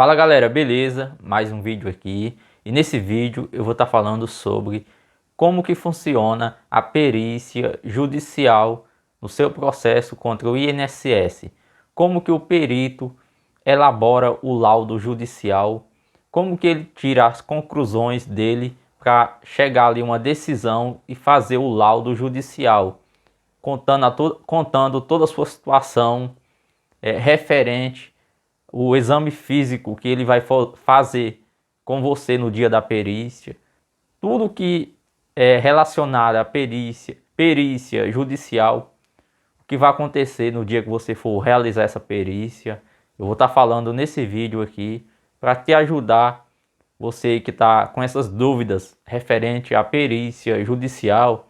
Fala galera, beleza? Mais um vídeo aqui e nesse vídeo eu vou estar falando sobre como que funciona a perícia judicial no seu processo contra o INSS. Como que o perito elabora o laudo judicial, como que ele tira as conclusões dele para chegar ali uma decisão e fazer o laudo judicial, contando toda a sua situação referente o exame físico que ele vai fazer com você no dia da perícia, tudo que é relacionado à perícia judicial, o que vai acontecer no dia que você for realizar essa perícia, eu vou estar falando nesse vídeo aqui para te ajudar, você que está com essas dúvidas referente à perícia judicial,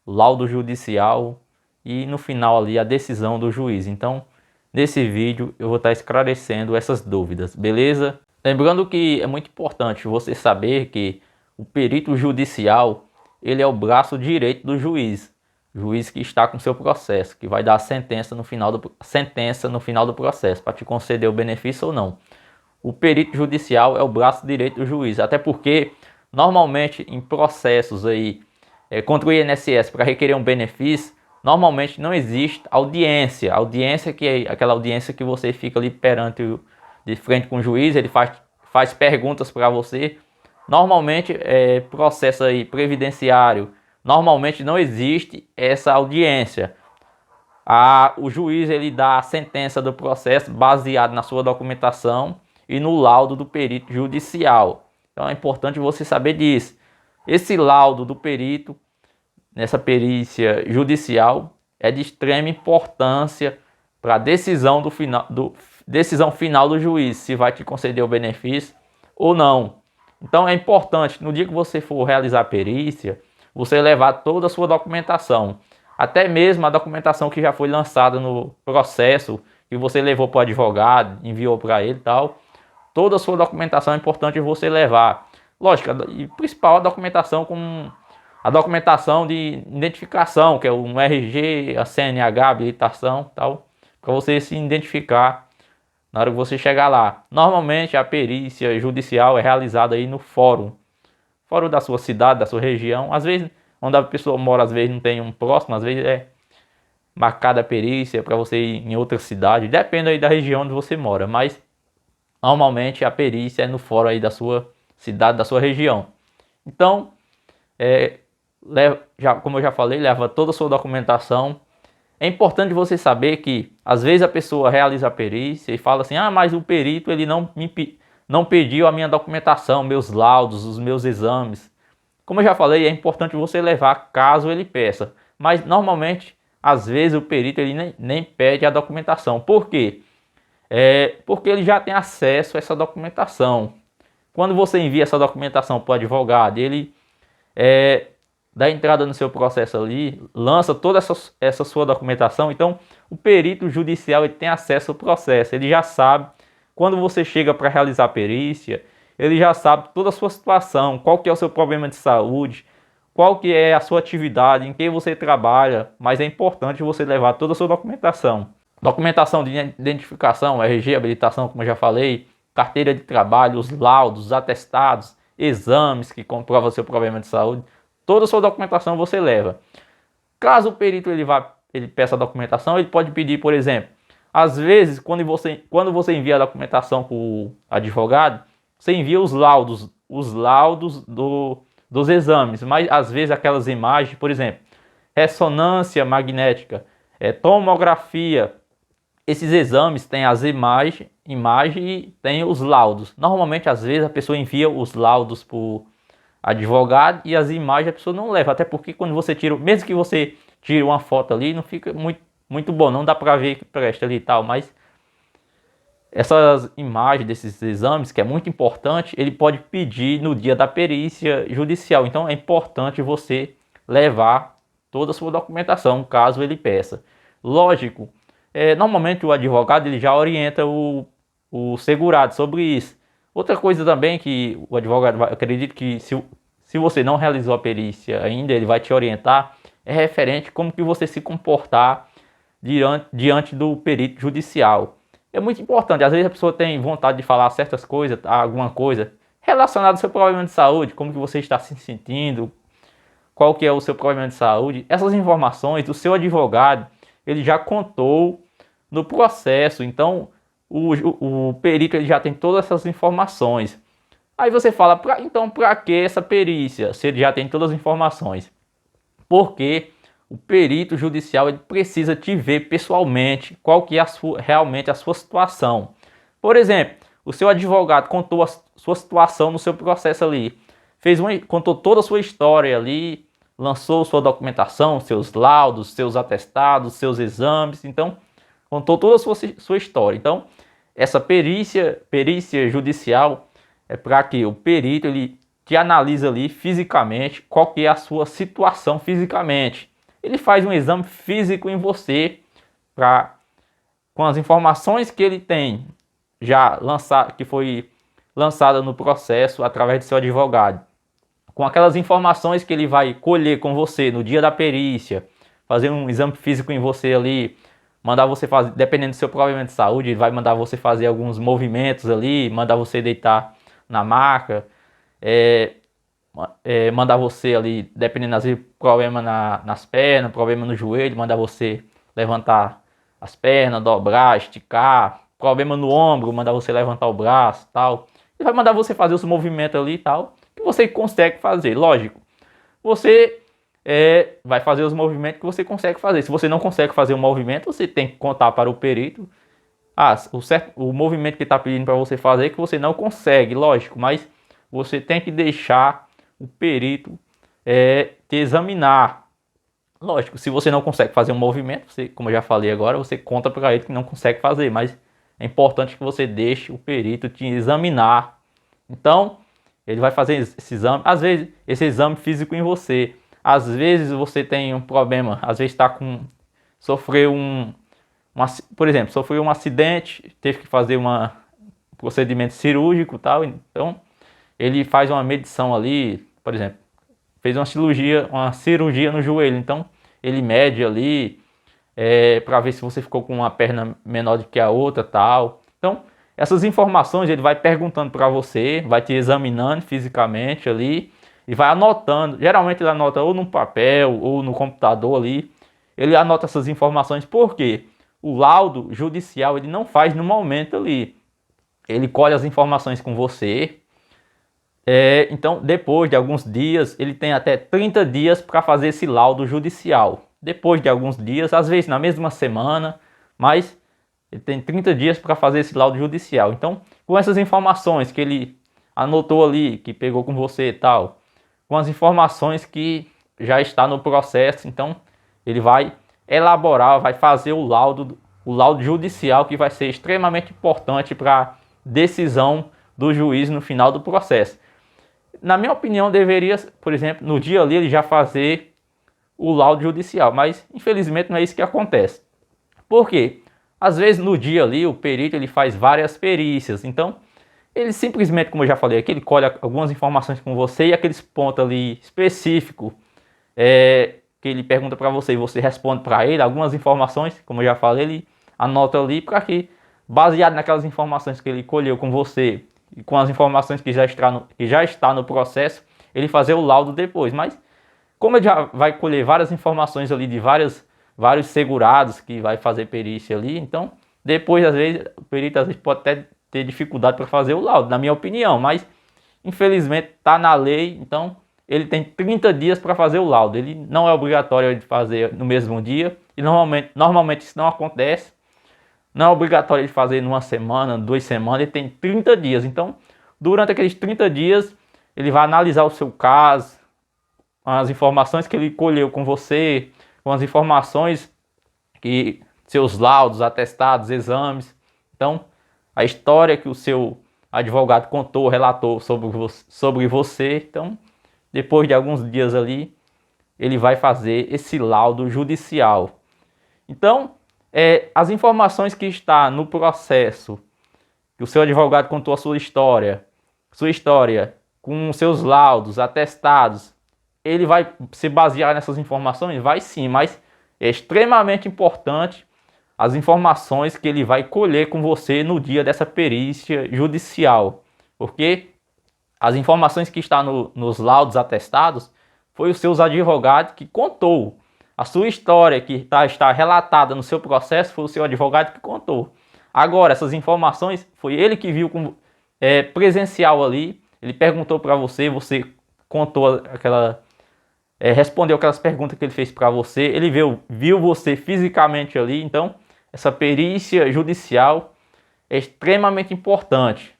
laudo judicial e no final ali a decisão do juiz. Então, nesse vídeo eu vou estar esclarecendo essas dúvidas, beleza? Lembrando que é muito importante você saber que o perito judicial, ele é o braço direito do juiz. O juiz que está com seu processo, que vai dar a sentença no final do processo, para te conceder o benefício ou não. O perito judicial é o braço direito do juiz, até porque normalmente em processos aí contra o INSS para requerer um benefício, normalmente não existe audiência. Audiência que é aquela audiência que você fica ali de frente com o juiz, ele faz perguntas para você. Normalmente processo aí previdenciário, normalmente não existe essa audiência. O juiz ele dá a sentença do processo baseado na sua documentação e no laudo do perito judicial. Então é importante você saber disso. Esse laudo do perito nessa perícia judicial é de extrema importância para a decisão final do juiz, se vai te conceder o benefício ou não. Então é importante, no dia que você for realizar a perícia, você levar toda a sua documentação, até mesmo a documentação que já foi lançada no processo, que você levou para o advogado, enviou para ele e tal. Toda a sua documentação é importante você levar. Lógico, e principal a documentação a documentação de identificação, que é um RG, a CNH, habilitação, tal, para você se identificar na hora que você chegar lá. Normalmente a perícia judicial é realizada aí no fórum da sua cidade, da sua região. Às vezes, onde a pessoa mora, às vezes não tem um próximo, às vezes é marcada a perícia para você ir em outra cidade, depende aí da região onde você mora, mas normalmente a perícia é no fórum aí da sua cidade, da sua região. Então, como eu já falei, leva toda a sua documentação. É importante você saber que às vezes a pessoa realiza a perícia e fala assim: mas o perito ele não pediu a minha documentação, meus laudos, os meus exames. Como eu já falei, é importante você levar caso ele peça, mas normalmente às vezes o perito ele nem pede a documentação. Por quê? Porque ele já tem acesso a essa documentação. Quando você envia essa documentação para o advogado, ele dá entrada no seu processo ali, lança toda essa sua documentação. Então o perito judicial ele tem acesso ao processo, ele já sabe, quando você chega para realizar a perícia, ele já sabe toda a sua situação, qual que é o seu problema de saúde, qual que é a sua atividade, em que você trabalha, mas é importante você levar toda a sua documentação. Documentação de identificação, RG, habilitação, como eu já falei, carteira de trabalho, os laudos, os atestados, exames que comprovam seu problema de saúde. Toda a sua documentação você leva. Caso o perito ele peça a documentação, ele pode pedir, por exemplo, às vezes quando você envia a documentação para o advogado, você envia os laudos dos exames, mas às vezes aquelas imagens, por exemplo, ressonância magnética, tomografia, esses exames têm as imagens e tem os laudos. Normalmente às vezes a pessoa envia os laudos para o advogado e as imagens a pessoa não leva, até porque quando você tira, mesmo que você tire uma foto ali, não fica muito bom, não dá para ver que presta ali e tal, mas essas imagens desses exames, que é muito importante, ele pode pedir no dia da perícia judicial. Então é importante você levar toda a sua documentação, caso ele peça. Lógico, normalmente o advogado ele já orienta o segurado sobre isso. Outra coisa também que o advogado, acredito que se você não realizou a perícia ainda, ele vai te orientar, é referente como que você se comportar diante do perito judicial. é muito importante. Às vezes a pessoa tem vontade de falar certas coisas, alguma coisa relacionada ao seu problema de saúde, como que você está se sentindo, qual que é o seu problema de saúde. Essas informações o seu advogado, ele já contou no processo, então o perito ele já tem todas essas informações. Aí você fala, então para que essa perícia, se ele já tem todas as informações? Porque o perito judicial ele precisa te ver pessoalmente, qual que é realmente a sua situação. Por exemplo, o seu advogado contou a sua situação no seu processo ali, contou toda a sua história ali, lançou sua documentação, seus laudos, seus atestados, seus exames, então contou toda a sua história. Então, essa perícia judicial é para que o perito ele te analisa ali fisicamente qual que é a sua situação fisicamente. Ele faz um exame físico em você com as informações que ele tem que foi lançada no processo através do seu advogado, com aquelas informações que ele vai colher com você no dia da perícia, fazer um exame físico em você ali, mandar você fazer, dependendo do seu problema de saúde, ele vai mandar você fazer alguns movimentos ali, mandar você deitar na maca, mandar você ali, dependendo às vezes problema nas pernas, problema no joelho, mandar você levantar as pernas, dobrar, esticar, problema no ombro, mandar você levantar o braço, tal. Ele vai mandar você fazer os movimentos ali e tal, que você consegue fazer, lógico. Você vai fazer os movimentos que você consegue fazer. Se você não consegue fazer o movimento, você tem que contar para o perito o movimento que está pedindo para você fazer que você não consegue, lógico, mas você tem que deixar o perito te examinar. Lógico, se você não consegue fazer um movimento, você, como eu já falei agora, você conta para ele que não consegue fazer, mas é importante que você deixe o perito te examinar. Então, ele vai fazer esse exame, às vezes esse exame físico em você. Às vezes você tem um problema, às vezes por exemplo, sofreu um acidente, teve que fazer um procedimento cirúrgico e tal, então ele faz uma medição ali, por exemplo, fez uma cirurgia no joelho, então ele mede ali para ver se você ficou com uma perna menor do que a outra, tal. Então, essas informações ele vai perguntando para você, vai te examinando fisicamente ali e vai anotando. Geralmente ele anota ou no papel ou no computador ali. Ele anota essas informações porque o laudo judicial ele não faz no momento ali. Ele colhe as informações com você. Então, depois de alguns dias, ele tem até 30 dias para fazer esse laudo judicial. Depois de alguns dias, às vezes na mesma semana, mas ele tem 30 dias para fazer esse laudo judicial. Então, com essas informações que ele anotou ali, que pegou com você e tal, com as informações que já está no processo, então ele vai elaborar, vai fazer o laudo judicial, que vai ser extremamente importante para a decisão do juiz no final do processo. Na minha opinião, deveria, por exemplo, no dia ali ele já fazer o laudo judicial, mas infelizmente não é isso que acontece. Por quê? Às vezes no dia ali o perito ele faz várias perícias, então ele simplesmente, como eu já falei aqui, ele colhe algumas informações com você e aqueles pontos ali específicos que ele pergunta para você e você responde para ele, algumas informações, como eu já falei, ele anota ali para que, baseado naquelas informações que ele colheu com você e com as informações que já está no processo, ele fazer o laudo depois. Mas como ele já vai colher várias informações ali de vários segurados que vai fazer perícia ali, então depois às vezes o perito pode até ter dificuldade para fazer o laudo, na minha opinião, mas infelizmente está na lei, então ele tem 30 dias para fazer o laudo. Ele não é obrigatório de fazer no mesmo dia e normalmente isso não acontece. Não é obrigatório de fazer numa semana, 2 semanas, ele tem 30 dias. Então, durante aqueles 30 dias, ele vai analisar o seu caso, as informações que ele colheu com você, com as informações seus laudos, atestados, exames. Então, a história que o seu advogado contou, relatou sobre você. Então, depois de alguns dias ali, ele vai fazer esse laudo judicial. Então, as informações que está no processo, que o seu advogado contou a sua história com seus laudos, atestados, ele vai se basear nessas informações? Vai sim, mas é extremamente importante as informações que ele vai colher com você no dia dessa perícia judicial. Porque as informações que estão nos laudos atestados foi os seus advogados que contou. A sua história que está relatada no seu processo foi o seu advogado que contou. Agora, essas informações foi ele que viu presencial ali. Ele perguntou para você, você contou respondeu aquelas perguntas que ele fez para você. Ele viu você fisicamente ali. Então, essa perícia judicial é extremamente importante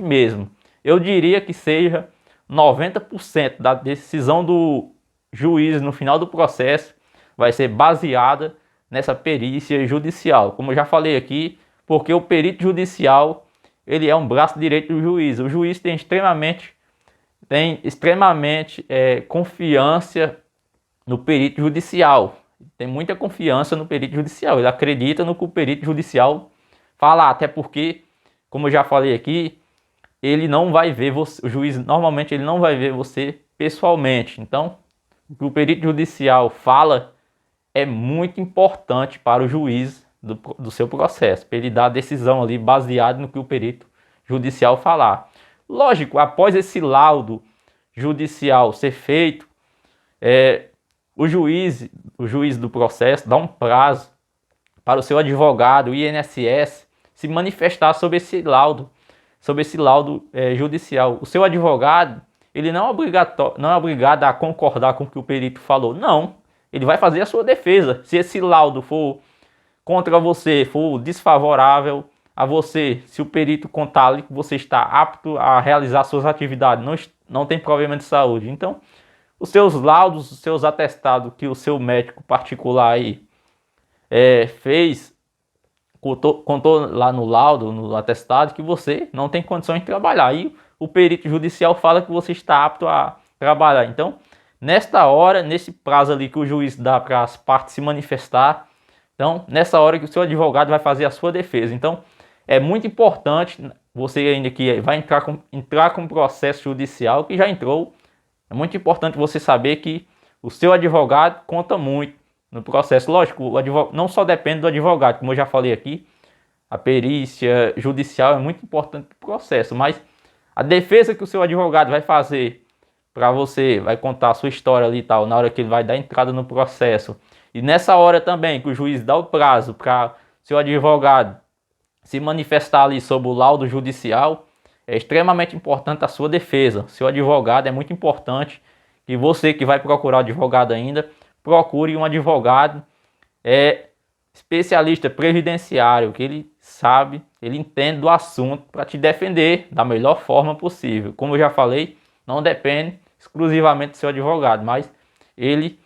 mesmo. Eu diria que seja 90% da decisão do juiz no final do processo vai ser baseada nessa perícia judicial. Como eu já falei aqui, porque o perito judicial ele é um braço direito do juiz. O juiz tem extremamente confiança no perito judicial. Tem muita confiança no perito judicial. Ele acredita no que o perito judicial fala, até porque, como eu já falei aqui, ele não vai ver você, o juiz normalmente ele não vai ver você pessoalmente. Então, o que o perito judicial fala é muito importante para o juiz do seu processo, para ele dar a decisão ali baseado no que o perito judicial falar. Lógico, após esse laudo judicial ser feito, o juiz do processo dá um prazo para o seu advogado, o INSS, se manifestar sobre esse laudo judicial. O seu advogado, ele não é obrigado a concordar com o que o perito falou. Não, ele vai fazer a sua defesa. Se esse laudo for contra você, for desfavorável a você, se o perito contar ali que você está apto a realizar suas atividades, não tem problema de saúde. Então, os seus laudos, os seus atestados que o seu médico particular aí fez, contou lá no laudo, no atestado, que você não tem condições de trabalhar. E o perito judicial fala que você está apto a trabalhar. Então, nesta hora, nesse prazo ali que o juiz dá para as partes se manifestar, então, nessa hora que o seu advogado vai fazer a sua defesa. Então, é muito importante, você ainda que vai entrar com processo judicial, que já entrou, é muito importante você saber que o seu advogado conta muito no processo. Lógico, o advogado não só depende do advogado, como eu já falei aqui, a perícia judicial é muito importante no processo, mas a defesa que o seu advogado vai fazer para você, vai contar a sua história ali e tal, na hora que ele vai dar entrada no processo, e nessa hora também que o juiz dá o prazo para seu advogado se manifestar ali sobre o laudo judicial, é extremamente importante a sua defesa. Seu advogado é muito importante, que você que vai procurar advogado ainda, procure um advogado especialista previdenciário, que ele sabe, ele entende do assunto para te defender da melhor forma possível. Como eu já falei, não depende exclusivamente do seu advogado, mas ele,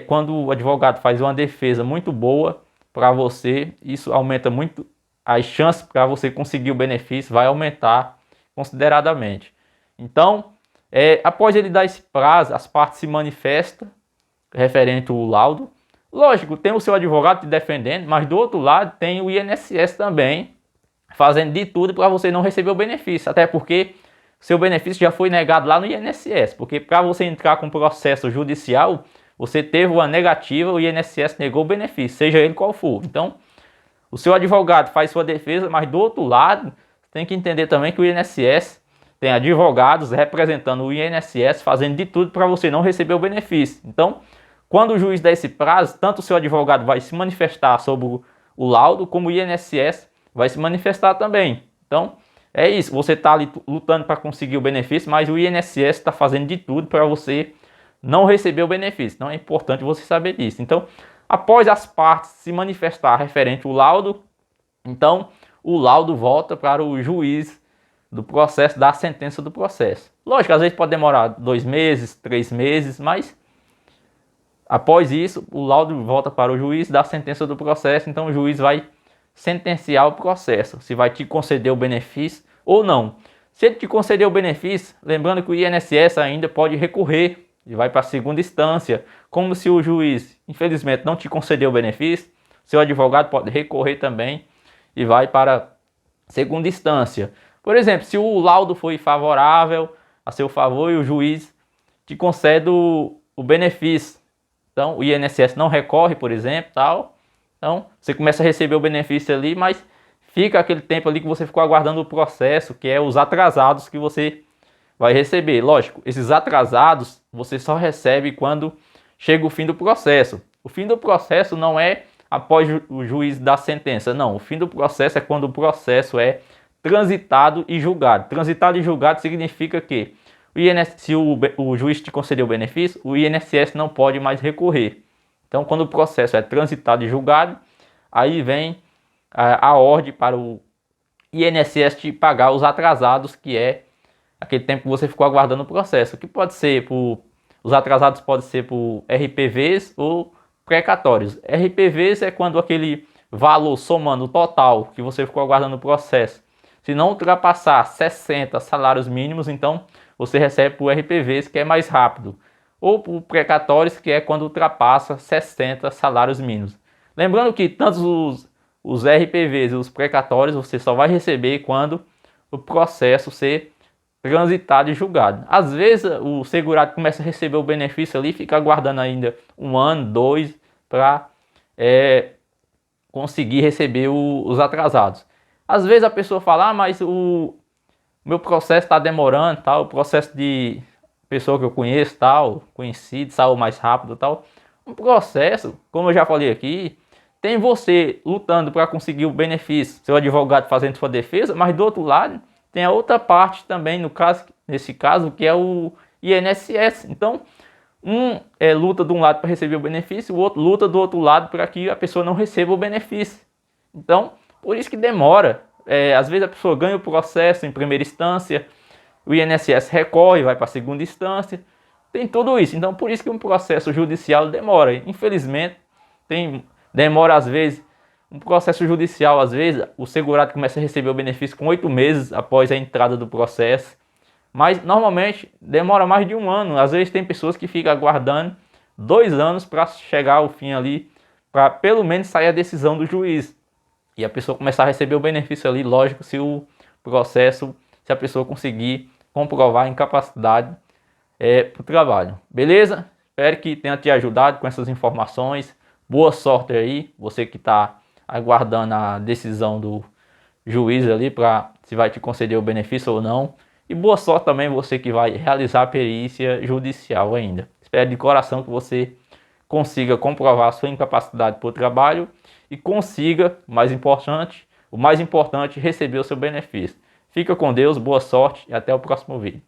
quando o advogado faz uma defesa muito boa para você, isso aumenta muito as chances para você conseguir o benefício, vai aumentar consideradamente. Então, após ele dar esse prazo, as partes se manifestam referente ao laudo. Lógico, tem o seu advogado te defendendo, mas do outro lado tem o INSS também fazendo de tudo para você não receber o benefício, até porque seu benefício já foi negado lá no INSS, porque para você entrar com processo judicial, você teve uma negativa, o INSS negou o benefício, seja ele qual for. Então, o seu advogado faz sua defesa, mas do outro lado, tem que entender também que o INSS tem advogados representando o INSS, fazendo de tudo para você não receber o benefício. Então, quando o juiz der esse prazo, tanto o seu advogado vai se manifestar sobre o laudo, como o INSS vai se manifestar também. Então, é isso, você está ali lutando para conseguir o benefício, mas o INSS está fazendo de tudo para você não receber o benefício. Então, é importante você saber disso. Então, após as partes se manifestar referente ao laudo, então o laudo volta para o juiz do processo, da sentença do processo. Lógico, às vezes pode demorar 2 meses, 3 meses, mas após isso, o laudo volta para o juiz da sentença do processo, então o juiz vai sentenciar o processo, se vai te conceder o benefício ou não. Se ele te conceder o benefício, lembrando que o INSS ainda pode recorrer e vai para a segunda instância. Como se o juiz, infelizmente, não te concedeu o benefício, seu advogado pode recorrer também e vai para a segunda instância. Por exemplo, se o laudo foi favorável a seu favor e o juiz te concede o benefício, então o INSS não recorre, por exemplo, tal, Então, você começa a receber o benefício ali, mas fica aquele tempo ali que você ficou aguardando o processo, que é os atrasados que você vai receber. Lógico, esses atrasados você só recebe quando chega o fim do processo. O fim do processo não é após o juiz dar sentença, não. O fim do processo é quando o processo é transitado e julgado. Transitado e julgado significa que se o juiz te concedeu o benefício, o INSS não pode mais recorrer. Então, quando o processo é transitado e julgado, aí vem a ordem para o INSS te pagar os atrasados, que é aquele tempo que você ficou aguardando o processo. Que pode ser os atrasados podem ser por RPVs ou precatórios. RPVs é quando aquele valor somando o total que você ficou aguardando o processo, se não ultrapassar 60 salários mínimos, então você recebe por RPVs, que é mais rápido, ou por precatórios, que é quando ultrapassa 60 salários mínimos. Lembrando que tanto os RPVs e os precatórios você só vai receber quando o processo ser transitado e julgado. Às vezes o segurado começa a receber o benefício ali, fica aguardando ainda 1 ano, 2, para conseguir receber os atrasados. Às vezes a pessoa fala, mas o meu processo está demorando, tal, o processo de pessoa que eu conheço, tal, conhecido, saiu mais rápido, tal. Um processo, como eu já falei aqui, tem você lutando para conseguir o benefício, seu advogado fazendo sua defesa, mas do outro lado tem a outra parte também, nesse caso, que é o INSS. Então, luta de um lado para receber o benefício, o outro luta do outro lado para que a pessoa não receba o benefício. Então, por isso que demora. Às vezes a pessoa ganha o processo em primeira instância, o INSS recorre, vai para a segunda instância, tem tudo isso. Então, por isso que um processo judicial demora. Infelizmente, demora às vezes. Um processo judicial, às vezes, o segurado começa a receber o benefício com 8 meses após a entrada do processo. Mas, normalmente, demora mais de 1 ano. Às vezes, tem pessoas que ficam aguardando 2 anos para chegar ao fim ali, para pelo menos sair a decisão do juiz. E a pessoa começar a receber o benefício ali, lógico, se a pessoa conseguir comprovar a incapacidade para o trabalho. Beleza? Espero que tenha te ajudado com essas informações. Boa sorte aí, você que está aguardando a decisão do juiz ali para se vai te conceder o benefício ou não. E boa sorte também você que vai realizar a perícia judicial ainda. Espero de coração que você consiga comprovar a sua incapacidade por trabalho e consiga, o mais importante, receber o seu benefício. Fica com Deus, boa sorte e até o próximo vídeo.